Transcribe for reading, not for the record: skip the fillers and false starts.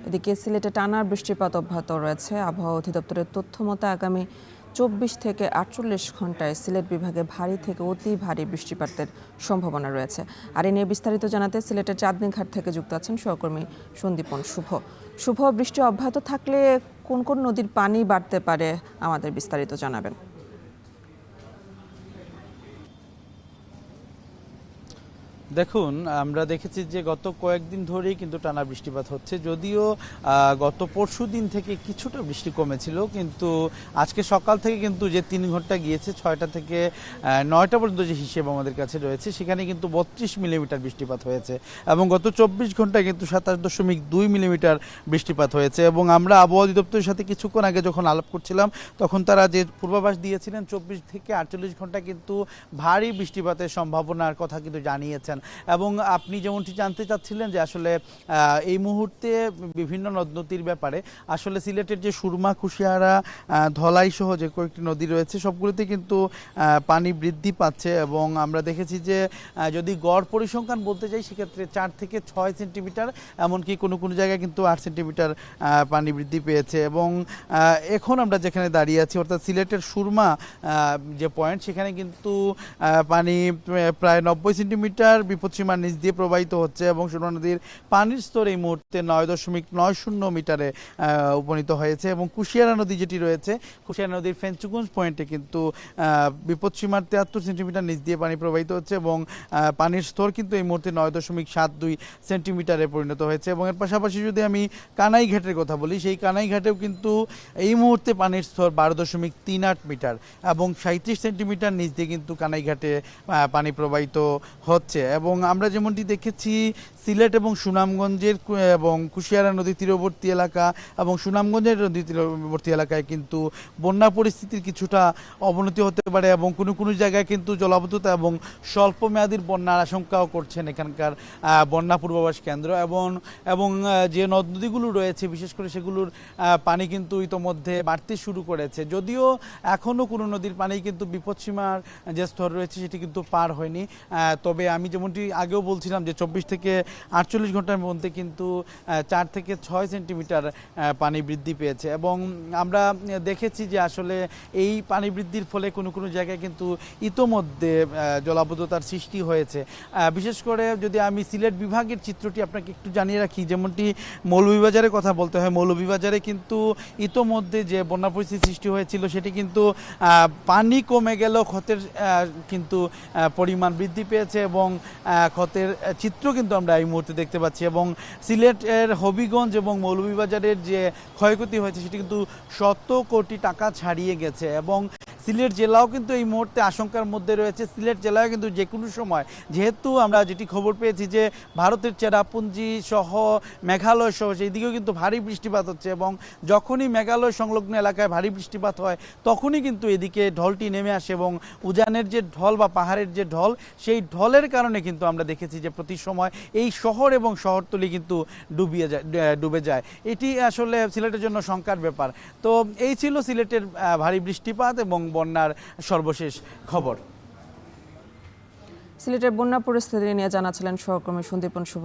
এদিকে সিলেটে টানা বৃষ্টিপাত অব্যাহত রয়েছে। আবহাওয়া অধিদপ্তরের তথ্য মতে আগামী 24 থেকে 48 ঘন্টায় সিলেট বিভাগে ভারী থেকে অতি ভারী বৃষ্টিপাতের সম্ভাবনা রয়েছে। আর এ নিয়ে বিস্তারিত জানাতে সিলেটের চাঁদনীঘাট থেকে যুক্ত আছেন সহকর্মী সন্দীপন শুভ। বৃষ্টি অব্যাহত থাকলে কোন কোন নদীর পানি বাড়তে পারে আমাদের বিস্তারিত জানাবেন। দেখুন, আমরা দেখেছি যে গত কয়েকদিন ধরেই কিন্তু টানা বৃষ্টিপাত হচ্ছে। যদিও গত পরশু দিন থেকে কিছুটা বৃষ্টি কমেছিল, কিন্তু আজকে সকাল থেকে কিন্তু যে 3 ঘন্টা গিয়েছে 6টা থেকে 9টা পর্যন্ত যে হিসেব আমাদের কাছে রয়েছে, সেখানে কিন্তু 32 মিলিমিটার বৃষ্টিপাত হয়েছে এবং গত 24 ঘন্টায় কিন্তু 27.2 মিলিমিটার বৃষ্টিপাত হয়েছে। এবং আমরা আবহাওয়া অধিদপ্তরের সাথে কিছুক্ষণ আগে যখন আলাপ করছিলাম, তখন তারা যে পূর্বাভাস দিয়েছিলেন 24 থেকে 48 ঘন্টা কিন্তু ভারী বৃষ্টিপাতের সম্ভাবনার কথা কিন্তু জানিয়েছেন। এবং আপনি যেমনটি জানতে চাচ্ছিলেন যে আসলে এই মুহূর্তে বিভিন্ন নদ নদীর ব্যাপারে, আসলে সিলেটের যে সুরমা, কুশিয়ারা, ধলাই সহ যে কয়েকটি নদী রয়েছে, সবগুলোতে কিন্তু পানি বৃদ্ধি পাচ্ছে। এবং আমরা দেখেছি যে যদি গড় পরিসংখ্যান বলতে যাই, সেক্ষেত্রে 4 থেকে 6 সেন্টিমিটার, এমনকি কোনো কোনো জায়গায় কিন্তু 8 সেন্টিমিটার পানি বৃদ্ধি পেয়েছে। এবং এখন আমরা যেখানে দাঁড়িয়ে আছি, অর্থাৎ সিলেটের সুরমা যে পয়েন্ট, সেখানে কিন্তু পানি প্রায় 90 সেন্টিমিটার বিপদসীমার নিচ দিয়ে প্রবাহিত হচ্ছে এবং সুরমা নদীর পানির স্তর এই মুহূর্তে 9.90 মিটারে উপনীত হয়েছে। এবং কুশিয়ারা নদী যেটি রয়েছে, কুশিয়ারা নদীর ফেঞ্চুগঞ্জ পয়েন্টে কিন্তু বিপদসীমার 73 সেন্টিমিটার নিচ দিয়ে পানি প্রবাহিত হচ্ছে এবং পানির স্তর কিন্তু এই মুহূর্তে 9.72 সেন্টিমিটারে পরিণত হয়েছে। এবং এর পাশাপাশি যদি আমি কানাইঘাটের কথা বলি, সেই কানাইঘাটেও কিন্তু এই মুহূর্তে পানির স্তর 12.38 মিটার এবং 37 সেন্টিমিটার নিচ দিয়ে কিন্তু কানাইঘাটে পানি প্রবাহিত হচ্ছে। এবং আমরা যেমনটি দেখেছি, সিলেট এবং সুনামগঞ্জের এবং কুশিয়ারা নদী তীরবর্তী এলাকা এবং সুনামগঞ্জের নদী তীরবর্তী এলাকায় কিন্তু বন্যা পরিস্থিতির কিছুটা অবনতি হতে পারে এবং কোনো কোনো জায়গায় কিন্তু জলাবদ্ধতা এবং স্বল্প মেয়াদীর বন্যার আশঙ্কাও করছেন এখানকার বন্যা পূর্বাভাস কেন্দ্র। এবং যে নদ নদীগুলো রয়েছে, বিশেষ করে সেগুলোর পানি কিন্তু ইতোমধ্যে বাড়তে শুরু করেছে। যদিও এখনও কোনো নদীর পানি কিন্তু বিপদসীমার যে স্তর রয়েছে সেটি কিন্তু পার হয়নি, তবে আমি যেমনটি আগেও বলছিলাম যে 24 থেকে 48 ঘন্টার মধ্যে কিন্তু 4 থেকে 6 সেন্টিমিটার পানি বৃদ্ধি পেয়েছে। এবং আমরা দেখেছি যে আসলে এই পানি বৃদ্ধির ফলে কোনো কোনো জায়গায় কিন্তু ইতোমধ্যে জলাবদ্ধতার সৃষ্টি হয়েছে। বিশেষ করে যদি আমি সিলেট বিভাগের চিত্রটি আপনাকে একটু জানিয়ে রাখি, যেমনটি মৌলভীবাজারের কথা বলতে হয়, মৌলভীবাজারে কিন্তু ইতোমধ্যে যে বন্যা পরিস্থিতি সৃষ্টি হয়েছিল, সেটি কিন্তু পানি কমে গেলেও ক্ষতের কিন্তু পরিমাণ বৃদ্ধি পেয়েছে এবং ক্ষতের চিত্র কিন্তু আমরা এই মুহূর্তে দেখতে পাচ্ছি। এবং সিলেটের হবিগঞ্জ এবং মৌলভীবাজারের যে ক্ষয়ক্ষতি হয়েছে, সেটি কিন্তু 100 কোটি টাকা ছাড়িয়ে গেছে। এবং সিলেট জেলাও কিন্তু এই মুহূর্তে আশঙ্কার মধ্যে রয়েছে। সিলেট জেলায় কিন্তু যে কোনো সময়, যেহেতু আমরা যেটি খবর পেয়েছি যে ভারতের চেরাপুঞ্জি সহ মেঘালয় সহ সেই দিকেও কিন্তু ভারী বৃষ্টিপাত হচ্ছে এবং যখনই মেঘালয় সংলগ্ন এলাকায় ভারী বৃষ্টিপাত হয়, তখনই কিন্তু এদিকে ঢলটি নেমে আসে এবং উজানের যে ঢল বা পাহাড়ের যে ঢল, সেই ঢলের কারণে কিন্তু আমরা দেখেছি যে প্রতি সময় এই শহর এবং শহরতলি কিন্তু ডুবে যায়। এটি আসলে সিলেটের জন্য শঙ্কার ব্যাপার। তো এই ছিল সিলেটের ভারী বৃষ্টিপাত এবং বন্যার সর্বশেষ খবর। সিলেটের বন্যা পরিস্থিতি নিয়ে জানাচ্ছিলেন সহকর্মী সন্দীপন শুভ।